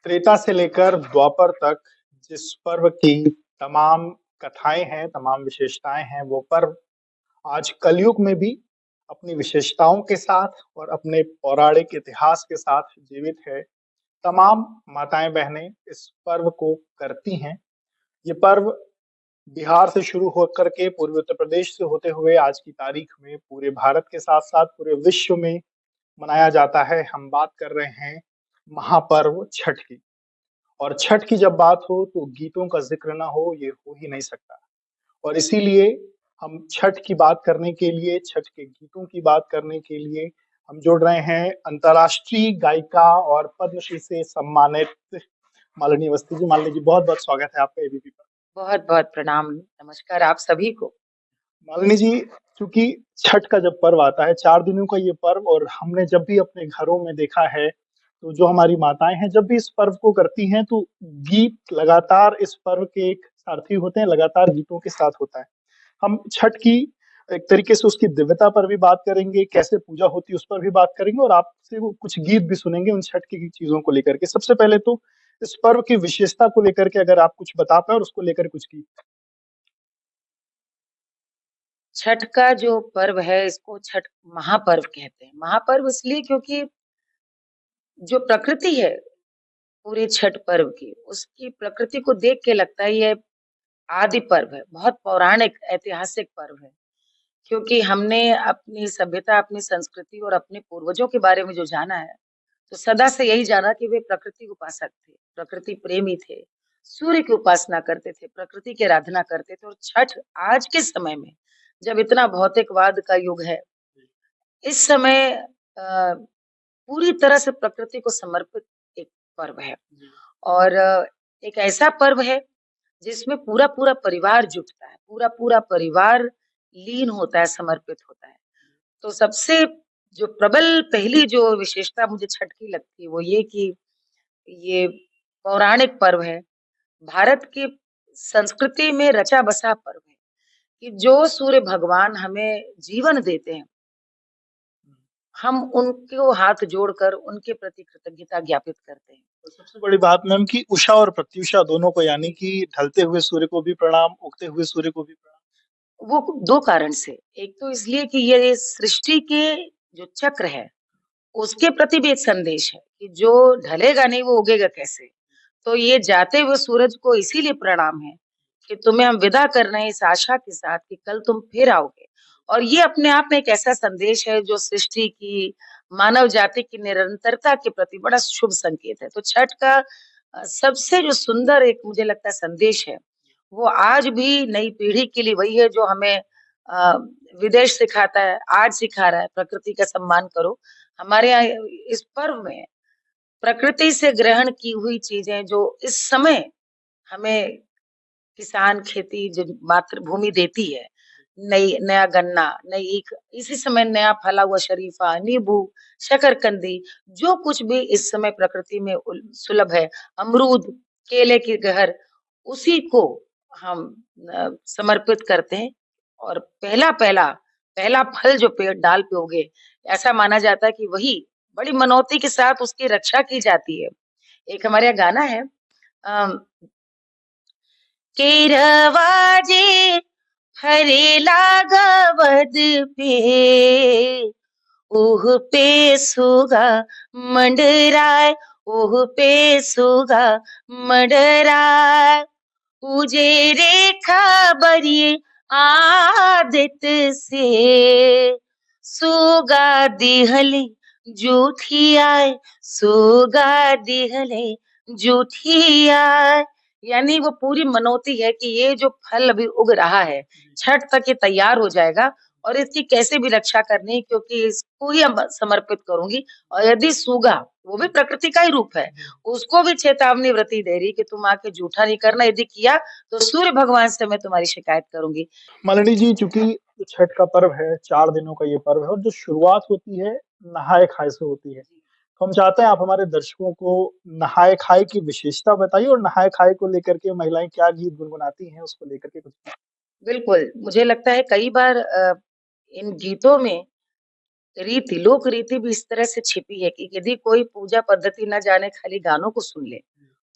त्रेता से लेकर द्वापर तक जिस पर्व की तमाम कथाएँ हैं, तमाम विशेषताएँ हैं, वो पर्व आज कलयुग में भी अपनी विशेषताओं के साथ और अपने पौराणिक इतिहास के साथ जीवित है। तमाम माताएँ-बहनें इस पर्व को करती हैं। ये पर्व बिहार से शुरू होकर के पूर्वी उत्तर प्रदेश से होते हुए आज की तारीख में पूरे भारत के साथ-साथ पूरे विश्व में मनाया जाता है। हम बात कर रहे हैं महापर्व छठ की। और छठ की जब बात हो तो गीतों का ज़िक्र ना हो, ये हो ही नहीं सकता। और इसीलिए हम छठ की बात करने के लिए, छठ के गीतों की बात करने के लिए हम जुड़ रहे हैं अंतर्राष्ट्रीय गायिका और पद्मश्री से सम्मानित मालिनी अवस्थी जी। मालिनी जी, बहुत-बहुत स्वागत है आपका एबीपी पर। बहुत-बहुत प्रणाम, नमस्कार आप सभी को। मालिनी जी, चूँकि छठ का जब पर्व आता है, 4 दिनों का ये पर्व और हमने जब भी अपने घरों में देखा है, तो जो हमारी माताएँ हैं, जब भी इस पर्व को करती हैं, तो गीत लगातार इस पर्व के एक सारथी होते हैं, लगातार गीतों के साथ होता है। हम छठ की एक तरीके से उसकी दिव्यता पर भी बात करेंगे, कैसे पूजा होती है, उस पर भी बात करेंगे और आपसे वो कुछ गीत भी सुनेंगे उन छठ की चीज़ों को लेकर के। सबसे पहले तो इस पर्व की विशेषता को लेकर के अगर आप कुछ बता पाएँ और उसको लेकर कुछ गीत। छठ का जो पर्व है इसको छठ महापर्व कहते हैं। महापर्व इसलिए क्योंकि जो प्रकृति है पूरे छठ पर्व की, उसकी प्रकृति को देख के लगता है ये आदि पर्व है, बहुत पौराणिक ऐतिहासिक पर्व है। क्योंकि हमने अपनी सभ्यता, अपनी संस्कृति और अपने पूर्वजों के बारे में जो जाना है, तो सदा से यही जाना कि वे प्रकृति उपासक थे, प्रकृति प्रेमी थे, सूर्य की उपासना करते थे, प्रकृति की आराधना करते थे और छठ आज के समय में जब इतना भौतिकवाद का युग है, इस समय पूरी तरह से प्रकृति को समर्पित एक पर्व है और एक ऐसा पर्व है जिसमें पूरा-पूरा परिवार जुटता है, पूरा-पूरा परिवार लीन होता है, समर्पित होता है। तो सबसे जो प्रबल पहली जो विशेषता मुझे छठ की लगती है वो ये कि ये पौराणिक पर्व है। भारत की संस्कृति में रचा-बसा पर्व है कि जो सूर्य भगवान हमें जीवन देते हैं, हम उनको हाथ जोड़कर उनके प्रति कृतज्ञता ज्ञापित करते हैं। तो सबसे बड़ी बात मैम कि उषा और प्रत्युषा दोनों को यानी कि ढलते हुए सूर्य को भी प्रणाम, उगते हुए सूर्य को भी प्रणाम। वो 2 कारण से, एक तो इसलिए कि ये सृष्टि के जो चक्र है, उसके प्रति भी एक संदेश है कि जो ढलेगा नहीं वो उगेगा कैसे? तो ये जाते हुए सूरज को इसीलिए प्रणाम है कि तुम्हें हम विदा कर रहे हैं इस आशा के साथ कि कल तुम फिर आओगे। और ये अपने आप में एक ऐसा संदेश है जो सृष्टि की, मानव जाति की निरंतरता के प्रति बड़ा शुभ संकेत है। तो छठ का सबसे जो सुंदर एक मुझे लगता है संदेश है, वो आज भी नई पीढ़ी के लिए वही है जो हमें अ, विदेश सिखाता है, आज सिखा रहा है, प्रकृति का सम्मान करो। हमारे यहाँ इस पर्व में प्रकृति से ग्रहण की हुई चीजें जो इस समय हमें किसान खेती जो मातृभूमि देती है, नई नया गन्ना, नई ईख, इसी समय नया फला हुआ शरीफा, नींबू, शकरकंदी, जो कुछ भी इस समय प्रकृति में सुलभ है, अमरूद, केले की गहर, उसी को हम समर्पित करते हैं और पहला पहला फल जो पेड़ डाल पे उगे, ऐसा माना जाता है कि वही बड़ी मनौती के साथ उसकी रक्षा की जाती है। एक हमारे यहाँ गाना है अम, केरवा जे फरेला गवद पे ओह पे सुगा मंडराय ओह पे सुगा मंडराय उजे रेखा बरिए आदित से सुगा दिहले जूठी आए सुगा दिहले जूठी आए यानी वो पूरी मनौती है कि ये जो फल अभी उग रहा है छठ तक ये तैयार हो जाएगा और इसकी कैसे भी रक्षा करनी है क्योंकि इसको ही हम समर्पित करूंगी और यदि सूगा वो भी प्रकृति का ही रूप है उसको भी चेतावनी व्रती दे रही कि तुम आके जूठा नहीं करना यदि किया तो सूर्य भगवान से मैं तुम्हारी शिकायत करूंगी। मालिनी जी, चूँकि जो छठ का पर्व है, 4 दिनों का ये पर्व है और जो शुरुआत होती है, नहाए-खाए से होती है। तो हम चाहते हैं आप हमारे दर्शकों को नहाए-खाए की विशेषता बताइए और नहाए-खाए को लेकर के महिलाएँ क्या गीत गुनगुनाती हैं, उसको लेकर के कुछ। बिल्कुल मुझे लगता है कई बार इन गीतों में लोक रीति भी इस तरह से छिपी है कि यदि कोई पूजा पद्धति न जाने खाली गानों को सुन ले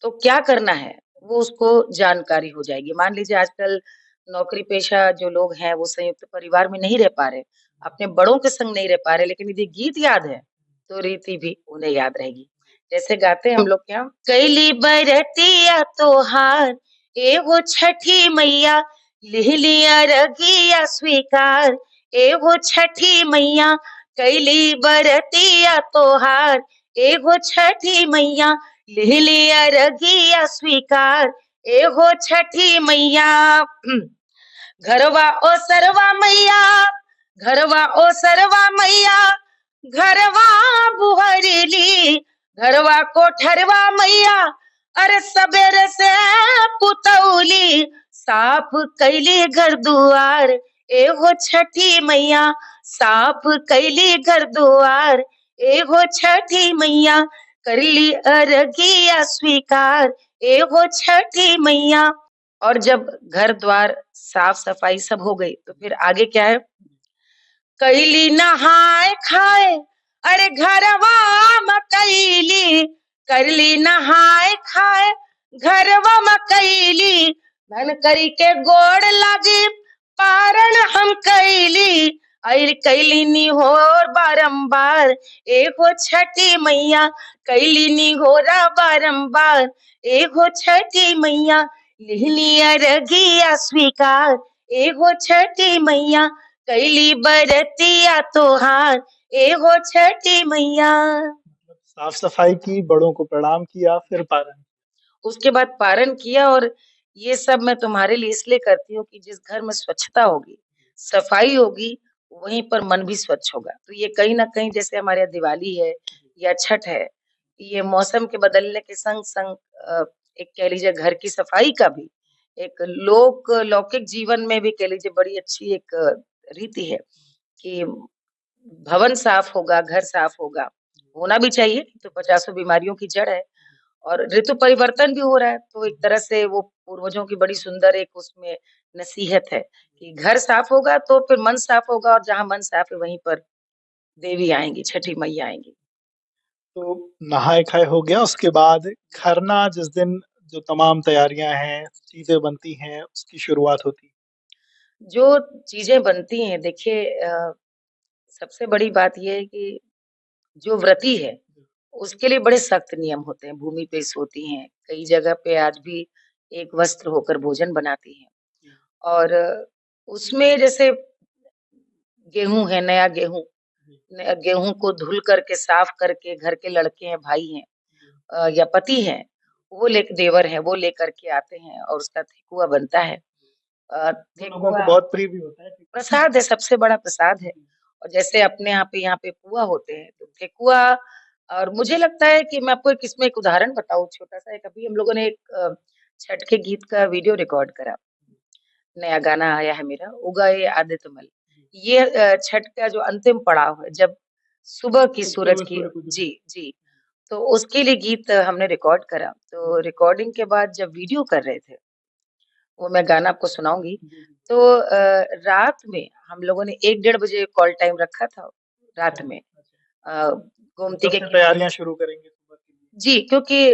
तो क्या करना है, वो उसको जानकारी हो जाएगी। मान लीजिए आजकल नौकरी पेशा जो लोग हैं, वो संयुक्त परिवार में नहीं रह पा रहे, अपने बड़ों के संग नहीं रह पा रहे, लेकिन यदि गीत याद है, तो रीति भी उन्हें याद रहेगी। जैसे गाते हैं हम लोग क्या, कैली बरतिया तोहार, एगो छठी मैया, लिह लिया रगिया स्वीकार, एगो छठी मैया, कैली बरतिया तोहार, एगो छठी मैया, लिह लिया रगिया स्वीकार, एगो छठी मैया। घरवा ओ सरवा मैया, घरवा ओ सरवा मैया, घरवा बुहरली, घरवा कोठरवा मैया, अरे सबेरे से पुतौली, साफ कैली घर दुआर, एगो छठी मैया, साफ कैली घर दुआर, एगो छठी मैया, करली अरगिया स्वीकार, एगो छठी मैया। और जब घर द्वार साफ सफाई सब हो गई, तो फिर आगे क्या है, कैली नहाए खाए, अरे घरवा में कैली, करली नहाए खाए, घरवा में कैली, धन करी के गोड़ लगी, पारण हम कैली, अर कैली निहोर बारंबार, एगो छठी मैया, कैली निहोरा बारंबार, एगो छठी मैया, लिहनी अरगिया स्वीकार, एगो छठी मैया, कैली बरतिया तोहार, एगो छठी मैया। साफ सफाई की, बड़ों को प्रणाम किया, फिर पारण। उसके बाद पारण किया। और ये सब मैं तुम्हारे लिए इसलिए करती हूँ कि जिस घर में स्वच्छता होगी, सफाई होगी, वहीं पर मन भी स्वच्छ होगा। तो ये कहीं ना कहीं, जैसे हमारे यहाँ दिवाली है या छठ है, ये मौसम के बदलने के संग संग एक कह लीजिए घर की सफाई का भी एक लौकिक जीवन में भी कह लीजिए बड़ी अच्छी एक रीति है कि भवन साफ होगा, घर साफ होगा, होना भी चाहिए, तो 50 बीमारियों की जड़ है। और ऋतु परिवर्तन भी हो रहा है, तो एक तरह से वो पूर्वजों की बड़ी सुंदर एक उसमें नसीहत है कि घर साफ होगा तो फिर मन साफ होगा, और जहाँ मन साफ है वहीं पर देवी आएंगी, छठी मैया आएंगी। तो नहाए खाए हो गया, उसके बाद खरना, जिस दिन जो तमाम तैयारियां हैं, चीजें बनती हैं, उसकी शुरुआत होती है। जो चीजें बनती हैं, देखिए सबसे बड़ी बात यह है कि जो व्रती है उसके लिए बड़े सख्त नियम होते हैं। भूमि पे सोती हैं, कई जगह पे आज भी एक वस्त्र होकर भोजन बनाती हैं। और उसमें जैसे गेहूं है, नया गेहूं, गेहूं को धुल करके साफ करके घर के लड़के हैं, भाई हैं, या पति हैं, वो लेकर, देवर हैं, वो लेकर के आते हैं और उसका ठेकुआ बनता है। जो लोगों को ठेकुआ बहुत प्रिय भी होता है। प्रसाद है, सबसे बड़ा प्रसाद है। और जैसे अपने यहाँ पे पुआ होते हैं, तो ठेकुआ। और मुझे लगता है कि मैं आपको इसमें एक उदाहरण बताऊं छोटा सा। एक अभी हम लोगों ने एक छठ के गीत का वीडियो रिकॉर्ड करा, नया गाना आया है मेरा, उगाए आदित्यमल। ये छठ का जो अंतिम पड़ाव है, जब सुबह की सूरज की, जी जी, तो उसके लिए गीत हमने रिकॉर्ड करा। तो रिकॉर्डिंग के बाद जब वीडियो कर रहे थे, वो मैं गाना आपको सुनाऊंगी। तो रात में हम लोगों ने 1 डेढ़ बजे कॉल टाइम रखा था, रात में गोमती के तैयारियां शुरू करेंगे सुबह के लिए। जी, क्योंकि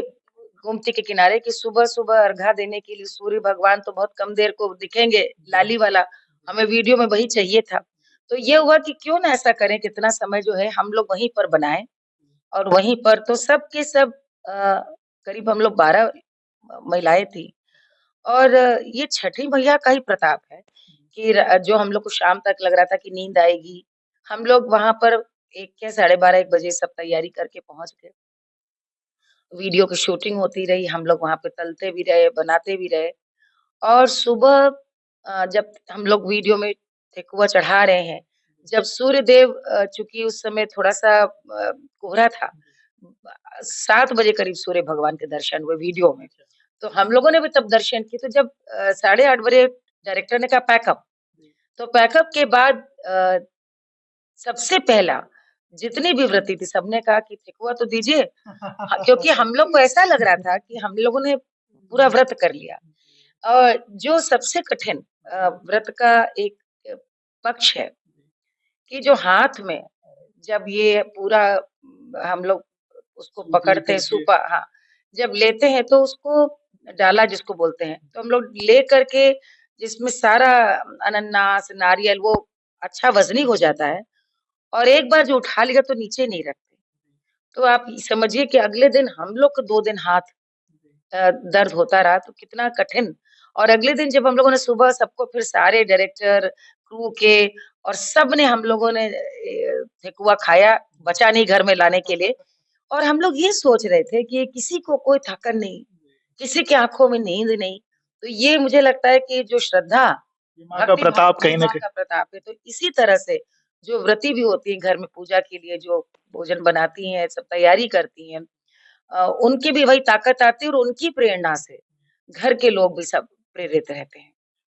गोमती के किनारे की सुबह सुबह अर्घा देने के लिए सूर्य भगवान तो बहुत कम देर को दिखेंगे, लाली वाला, हमें वीडियो में वही चाहिए था। तो ये हुआ कि क्यों ना ऐसा करें, कितना समय जो है हम लोग वहीं पर बनाएं। और वहीं पर तो सब के सब करीब हम लोग 12 महिलाएं थी। और ये छठी मैया का ही प्रताप है कि जो हम लोग को शाम तक लग रहा था कि नींद आएगी, हम लोग वहां पर 1 या 12:30 1 बजे सब तैयारी करके पहुंच गए। वीडियो की शूटिंग होती रही, हम लोग वहां पे तलते भी रहे, बनाते भी रहे। और सुबह जब हम लोग वीडियो में ठेकुआ चढ़ा रहे हैं, जब सूर्य देव, चूंकि उस समय थोड़ा सा कोहरा था, 7 बजे करीब सूर्य भगवान के दर्शन हुए वीडियो में। तो हम लोगों ने भी तब दर्शन किए। तो जब 8:30 बजे डायरेक्टर ने कहा पैकअप, तो पैकअप के बाद सबसे पहला जितनी भी व्रती थी सबने कहा कि ठेकुआ तो दीजिए। क्योंकि हम लोग को ऐसा लग रहा था कि हम लोगों ने पूरा व्रत कर लिया। और जो सबसे कठिन व्रत का एक पक्ष है कि जो हाथ में जब ये पूरा हम लोग उसको पकड़ते हैं, सुपा, हाँ, जब लेते हैं तो उसको डाला जिसको बोलते हैं, तो हम लोग ले करके जिसमें सारा अनन्नास, नारियल वो अच्छा वज़नी हो जाता है और एक बार जो उठा लिया तो नीचे नहीं रखते। तो आप समझिए कि अगले दिन हम लोग को 2 दिन हाथ दर्द होता रहा तो कितना कठिन। और अगले दिन जब हम लोगों ने सुबह सबको फिर सारे डायरेक्टर, क्रू के और सब ने हम लोगों ने ठेकुआ खाया, बचा नहीं घर में लाने के लिए। और हम लोग ये सोच रहे थे कि किसी को कोई थकन नहीं, किसी की आँखों में नींद नहीं। तो ये मुझे लगता है कि जो श्रद्धा, ये माँ का भक्ति भाव प्रताप ये कहीं न माँ कहीं। का प्रताप है। तो इसी तरह से जो व्रती भी होती हैं घर में पूजा के लिए जो भोजन बनाती हैं, सब तैयारी करती हैं उनकी भी वही ताकत आती है और उनकी प्रेरणा से घर के लोग भी सब प्रेरित रहते हैं।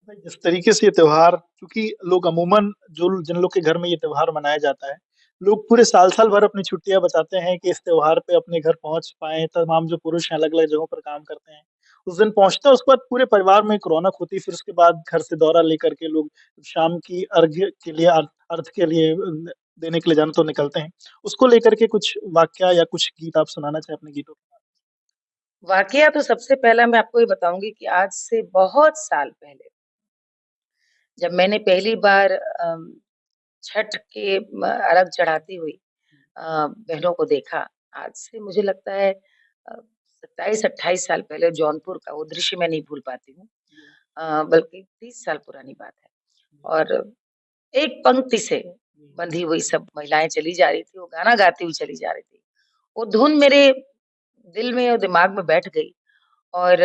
भाई, जिस तरीके से ये त्योहार, क्योंकि लोग अमूमन जो जिन लोग के घर में ये त्योहार मनाया जाता है, लोग पूरे साल-साल भर अपनी छुट्टियाँ बचाते हैं कि इस त्योहार पे अपने घर पहुँच पाएँ। तमाम जो पुरुष हैं अलग-अलग जगहों पर काम करते हैं, उस दिन पहुँचते हैं, उसके बाद पूरे परिवार में एक रौनक होती है। फिर उसके बाद घर से दौरा लेकर के लोग शाम की अर्घ्य के लिए अर्घ के लिए देने के लिए जाना तो निकलते हैं। उसको लेकर के कुछ वाकया या कुछ गीत आप सुनाना चाहें अपने गीतों के? वाकया तो सबसे पहला मैं आपको ये बताऊँगी कि आज से बहुत साल पहले जब मैंने पहली बार छठ के अर्घ चढ़ाती हुई बहनों को देखा, आज से मुझे लगता है 27-28 साल पहले जौनपुर का वो दृश्य मैं नहीं भूल पाती हूँ। बल्कि 30 साल पुरानी बात है और एक पंक्ति से बंधी हुई सब महिलाएँ चली जा रही थी, वो गाना गाती हुई चली जा रही थी। वो धुन मेरे दिल में और दिमाग में बैठ गई और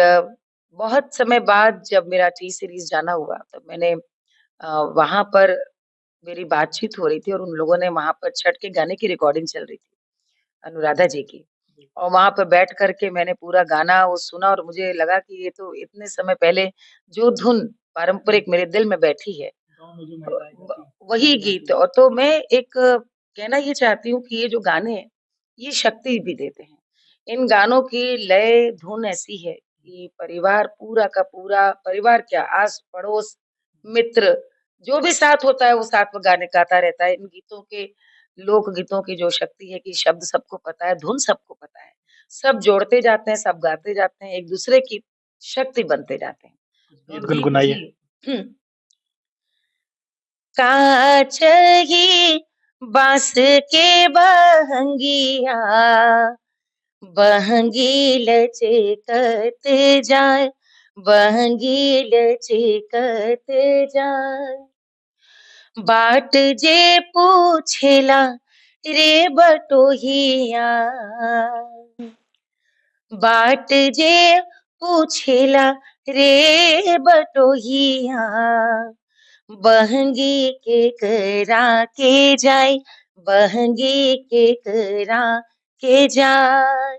बहुत समय बाद जब मेरा टी सीरीज़ जाना हुआ, तब मैंने वहाँ पर मेरी बातचीत हो रही थी और उन लोगों ने वहाँ पर छठ के गाने की रिकॉर्डिंग चल रही थी, अनुराधा जी की। और वहाँ पे बैठ कर के मैंने पूरा गाना वो सुना और मुझे लगा कि ये तो इतने समय पहले जो धुन पारंपरिक मेरे दिल में बैठी है गाँव में जो महिलाएँ व गाती हैं। वही गीत और तो मैं एक कहना ये चाहती हूँ कि ये जो गाने हैं, ये शक्ति भी देते हैं। इन गानों की लय, धुन ऐसी है कि परिवार पूरा का पूरा परिवार क्या आस-पड़ोस, मित्र जो भी साथ होता है वो साथ में गाने गाता रहता है। इन गीतों के लोक गीतों की जो शक्ति है कि शब्द सबको पता है, धुन सबको पता है। सब जोड़ते जाते हैं, सब गाते जाते हैं, एक-दूसरे की शक्ति बनते जाते हैं। तो गीत गीत गुनगुनाइए। जी। काचही बाँस के बहंगिया, बहंगी लचकत जाए, बहंगी लचकत जाए। बाट जे पूछेला रे बटोहिया, बाट जे पूछेला रे बटोहिया, बहंगी के करा के जाय, बहंगी के करा के जाय।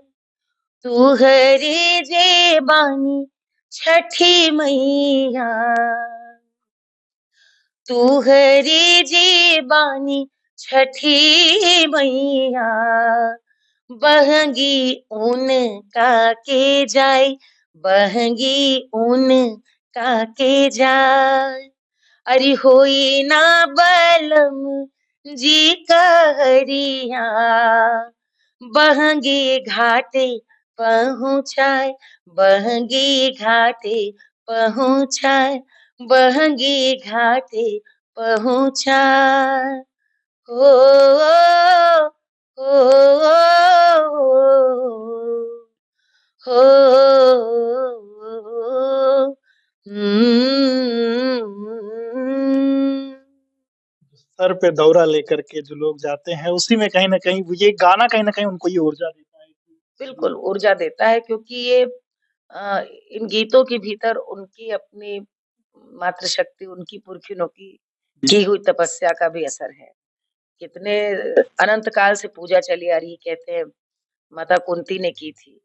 तुहरे जे बानी छठी मैया, तुहरे जे बानी छठी मैया, बहंगी उनका के जाय, बहंगी उनका के जाय। अरे होई ना बलम जी कहरिया, बहंगी घाटे पहुँचाए, बहंगी घाटे पहुँचाए, बहंगी घाटे पहुँचाए। हो, हो, हो, हो, हुँ। सर पे दौरा लेकर के जो लोग जाते हैं, उसी में कहीं न कहीं वो ये गाना कहीं न कहीं उनको ये ऊर्जा देता है कि बिल्कुल, ऊर्जा देता है क्योंकि ये इन गीतों के भीतर उनकी अपनी मातृशक्ति, उनकी पुरखिनों की हुई तपस्या का भी असर है। कितने अनंत काल से पूजा चली आ रही है, कहते हैं माता कुंती ने की थी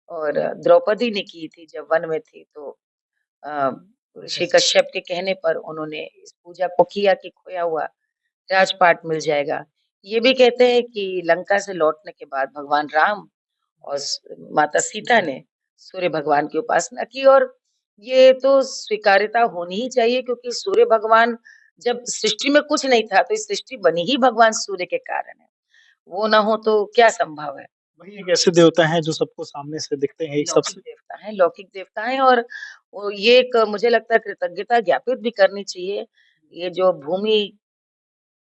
और द्रौपदी ने की थी जब वन में थी तो अ, ऋषि कश्यप के कहने पर उन्होंने इस पूजा को किया कि खोया हुआ राजपाट मिल जाएगा। ये भी कहते हैं कि लंका से लौटने के बाद भगवान राम और माता सीता ने सूर्य भगवान की उपासना की और ये तो स्वीकार्यता होनी ही चाहिए क्योंकि सूर्य भगवान जब सृष्टि में कुछ नहीं था तो इस सृष्टि बनी ही भगवान सूर्य के कारण है। वो ना हो तो क्या संभव है? वही एक ऐसे देवता हैं जो सबको सामने से दिखते हैं, एक सबसे लौकिक देवता हैं और वो ये एक मुझे लगता है कृतज्ञता ज्ञापित भी करनी चाहिए। ये जो भूमि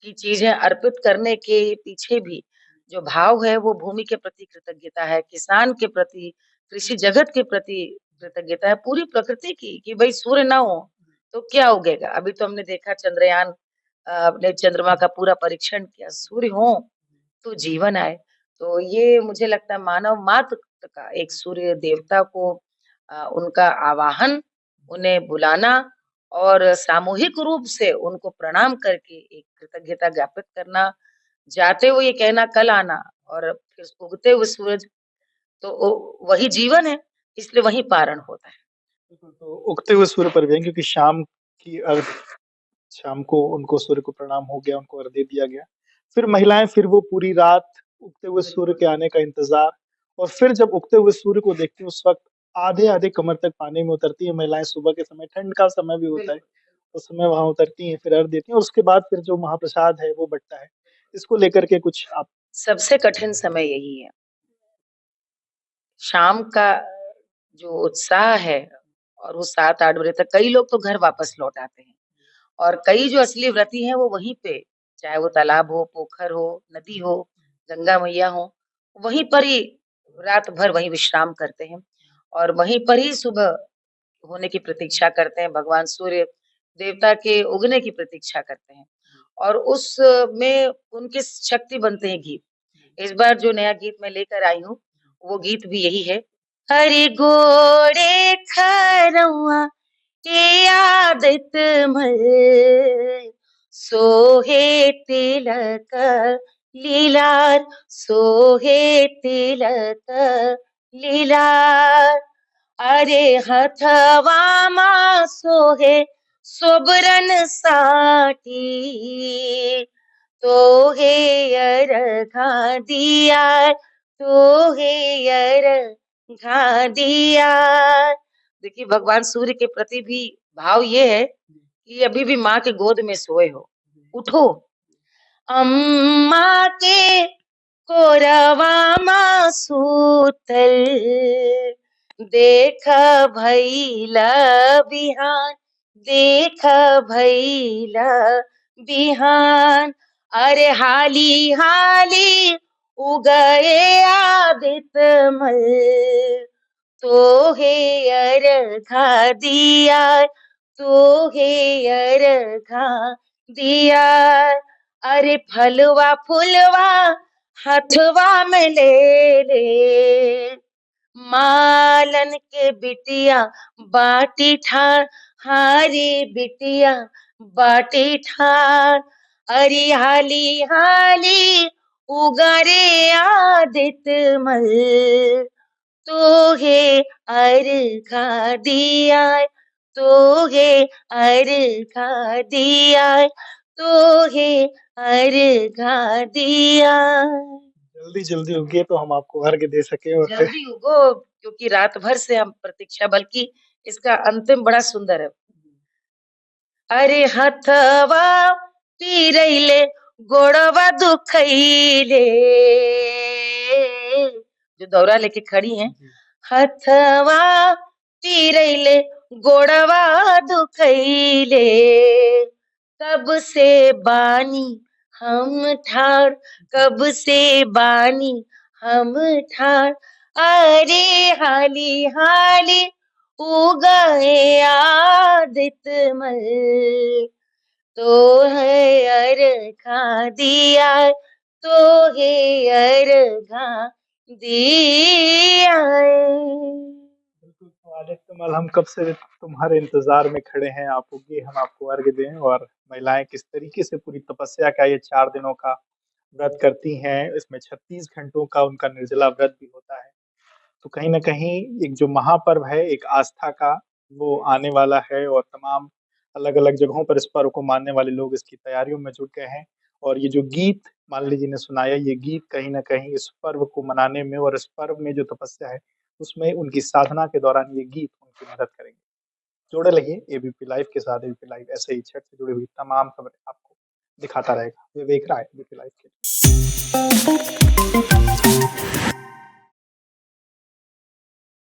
की चीज़ें अर्पित करने के पीछे भी जो भाव है वो भूमि के प्रति कृतज्ञता है, किसान के प्रति, कृषि जगत के प्रति कृतज्ञता है, पूरी प्रकृति की कि भई सूर्य ना हो तो क्या उगेगा? अभी तो हमने देखा चंद्रयान ने चंद्रमा का पूरा परीक्षण किया, सूर्य हो तो जीवन आए। तो ये मुझे लगता है मानव मात्र का एक सूर्य देवता को उनका आवाहन, उन्हें बुलाना और सामूहिक रूप से उनको प्रणाम करके एक कृतज्ञता ज्ञापित करना, जाते हुए ये कहना कल आना और फिर उगते हुए सूरज तो वही जीवन है, इसलिए वही पारण होता है। बिल्कुल, तो उगते हुए सूर्य पर भी हैं क्योंकि शाम को उनको सूर्य को प्रणाम हो गया, उनको अर्घ्य दिया गया। फिर महिलाएँ फिर वो पूरी रात उगते हुए सूर्य के आने का इंतज़ार और फिर जब उगते हुए सूर्य को देखती हैं, उस वक़्त आधे-आधे कमर तक पानी में उतरती हैं महिलाएँ सुबह के समय, ठंड का समय भी होता है। उस समय वहाँ उतरती हैं, फिर अर्घ्य देती हैं और उसके बाद फिर जो महाप्रसाद है, वो बँटता है। इसको लेकर के कुछ आप सबसे कठिन समय यही है। शाम का जो उत्साह है और वो 7-8 बजे तक कई लोग तो घर वापस लौट आते हैं और कई जो असली व्रती हैं वो वहीं पे, चाहे वो तालाब हो, पोखर हो, नदी हो, गंगा मैया हो, वहीं पर ही रात भर वहीं विश्राम करते हैं और वहीं पर ही सुबह होने की प्रतीक्षा करते हैं, भगवान सूर्य देवता के उगने की प्रतीक्षा करते हैं और उस में उनकी शक्ति बनते हैं गीत। इस बार जो नया गीत मैं लेकर आई हूँ, वो गीत भी यही है। हरि घोड़े खरौआ के आदत मल सोहे तिलक लीलार सोहे तिलक लीलार अरे हथवा मा सोहे सोबरन साटी तो हे अर्घा दिया तो हे अर्घा दिया देखिए भगवान सूर्य के प्रति भी भाव ये है कि अभी भी माँ के गोद में सोए हो उठो अम्मा के कोरवा माँ सूतल देख भैला बिहान देख भैला बिहान अरे हाली हाली उगए आदित्य मल तो हे अर्घा दिया तो हे अर्घा दिया अरे फलवा फुलवा हथवा में ले ले मालन के बिटिया बाटी ठार हारी बिटिया बाटी ठार अरे हाली हाली उगरे आदित्य मल तो हे अर्घा दिया तो हे अर्घा दिया तो हे अर्घा दिया जल्दी-जल्दी उगिए तो हम आपको अर्घ्य दे सकें और फिर जल्दी उगो क्योंकि रात भर से हम प्रतीक्षा बल्कि इसका अंतिम बड़ा सुंदर है अरे हथवा पीरैले गोड़वा दुखैले जो दौरा लेके खड़ी हैं हथवा पीरैले गोड़वा दुखैले कब से बानी हम ठाड़ कब से बानी हम ठाड़ अरे हाली हाली उगए आदित्य मल तो है अर्घा दिया तो है अर्घा दिया बिल्कुल, तो आदित्यमल हम कब से तुम्हारे इंतज़ार में खड़े हैं, आप उगिए हम आपको अर्घ्य दें और महिलाएँ किस तरीके से पूरी तपस्या का ये 4 दिनों का व्रत करती हैं, इसमें 36 घंटों का उनका निर्जला व्रत भी होता है। तो कहीं न कहीं एक जो महापर्व है, एक आस्था का, वो आने वाला है और तमाम अलग-अलग जगहों पर इस पर्व को मानने वाले लोग इसकी तैयारियों में जुट गए हैं। और ये जो गीत मालिनी जी ने सुनाया, ये गीत कहीं न कहीं इस पर्व को मनाने में और इस पर्व में जो तपस्या है, उसमें उनकी साधना के दौरान ये गीत उनकी मदद करेंगे। जुड़े रहिए एबीपी लाइव के साथ, एबीपी लाइव ऐसे ही छठ से जुड़ी हुई तमाम खबरें आपको दिखाता रहेगा। विवेक राय, एबीपी लाइव के लिए।